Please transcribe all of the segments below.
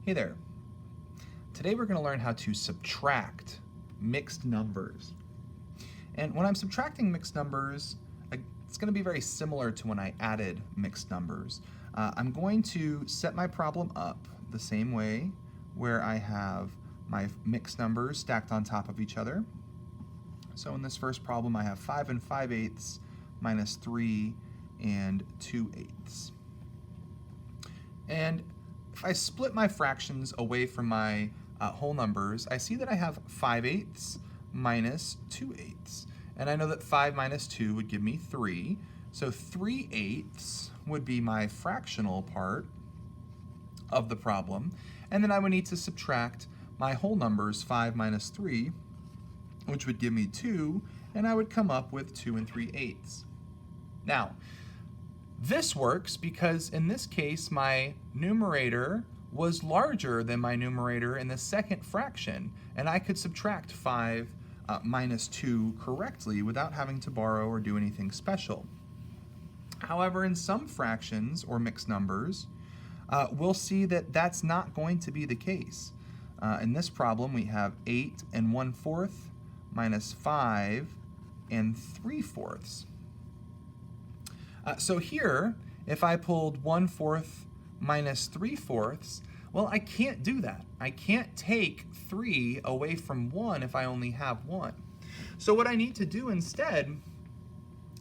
Hey there. Today we're going to learn how to subtract mixed numbers. And when I'm subtracting mixed numbers, it's going to be very similar to when I added mixed numbers. I'm going to set my problem up the same way, where I have my mixed numbers stacked on top of each other. So in this first problem, I have 5 and 5/8 minus 3 and 2/8. And if I split my fractions away from my whole numbers, I see that I have 5/8 minus 2/8. And I know that 5 minus 2 would give me 3. So 3/8 would be my fractional part of the problem. And then I would need to subtract my whole numbers, 5 minus 3, which would give me 2, and I would come up with 2 3/8. Now, this works because in this case, my numerator was larger than my numerator in the second fraction, and I could subtract 5 minus 2 correctly without having to borrow or do anything special. However, in some fractions or mixed numbers, we'll see that that's not going to be the case. In this problem, we have 8 and 1/4 minus 5 and 3/4. So here, if I pulled 1/4 minus 3/4, well, I can't do that. I can't take 3 away from 1 if I only have 1. So what I need to do instead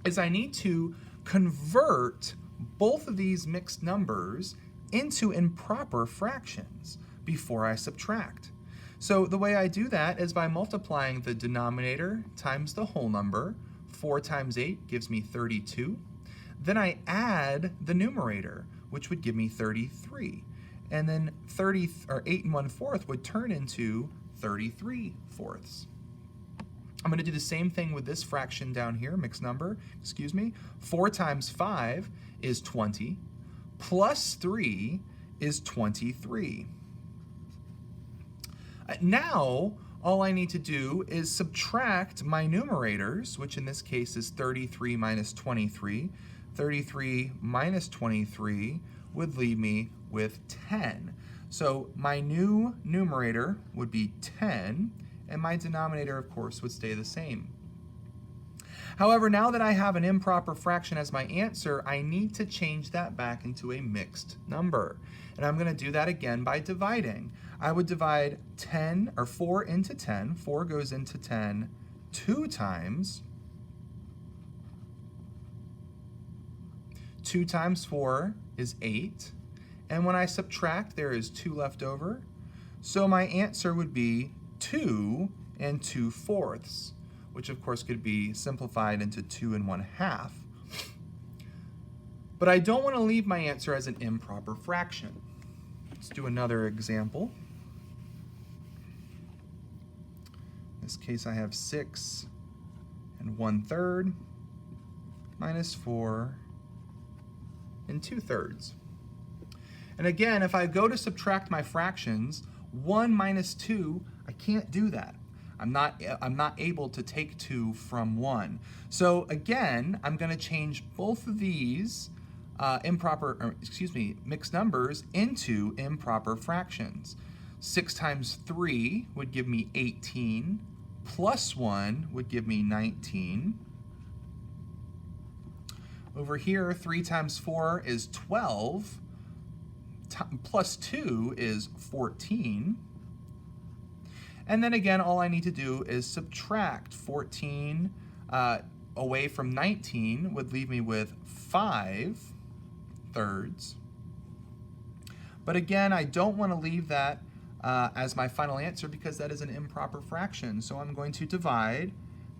is I need to convert both of these mixed numbers into improper fractions before I subtract. So the way I do that is by multiplying the denominator times the whole number. 4 times 8 gives me 32. Then I add the numerator, which would give me 33. And then 8 and 1/4 would turn into 33/4. I'm going to do the same thing with this fraction down here, mixed number, 4 times 5 is 20, plus 3 is 23. Now, all I need to do is subtract my numerators, which in this case is 33 minus 23. 33 minus 23 would leave me with 10. So my new numerator would be 10, and my denominator, of course, would stay the same. However, now that I have an improper fraction as my answer, I need to change that back into a mixed number. And I'm going to do that again by dividing. I would divide 4 into 10. 4 goes into 10 2 times. 2 times 4 is 8. And when I subtract, there is 2 left over. So my answer would be 2 and 2/4, which of course could be simplified into 2 1/2. But I don't want to leave my answer as an improper fraction. Let's do another example. In this case, I have 6 and 1/3 minus 4 and 2/3. And again, if I go to subtract my fractions, 1 minus 2, I can't do that. I'm not able to take 2 from 1. So again, I'm going to change both of these mixed numbers into improper fractions. 6 times 3 would give me 18, plus 1 would give me 19. Over here, 3 times 4 is 12, plus 2 is 14. And then again, all I need to do is subtract 14 away from 19 would leave me with 5/3. But again, I don't want to leave that as my final answer because that is an improper fraction. So I'm going to divide.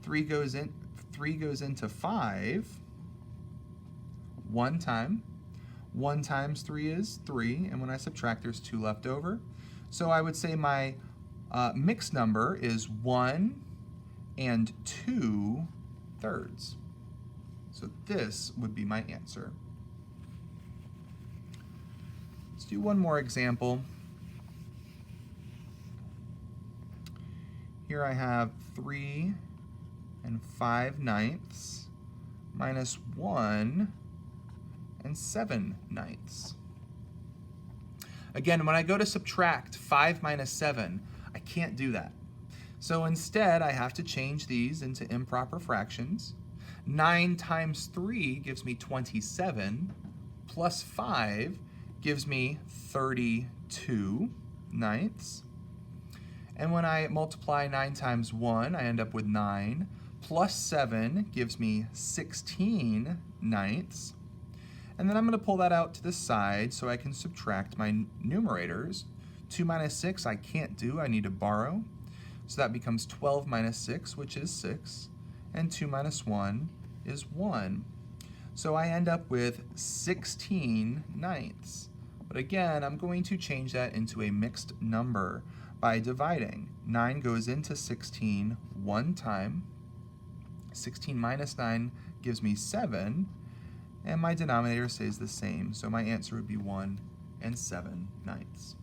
3 goes into 5 one time. 1 times 3 is 3, and when I subtract, there's 2 left over. So I would say my mixed number is 1 and 2/3. So this would be my answer. Let's do one more example. Here I have 3 and 5/9 minus 1 and 7/9. Again, when I go to subtract 5 minus 7, I can't do that. So instead, I have to change these into improper fractions. 9 times 3 gives me 27, plus 5 gives me 32 ninths. And when I multiply 9 times 1, I end up with 9, plus 7 gives me 16 ninths. And then I'm going to pull that out to the side so I can subtract my numerators. 2 minus 6 I can't do, I need to borrow. So that becomes 12 minus 6, which is 6, and 2 minus 1 is 1. So I end up with 16 ninths. But again, I'm going to change that into a mixed number by dividing. 9 goes into 16 one time. 16 minus 9 gives me 7, and my denominator stays the same, so my answer would be 1 and 7 ninths.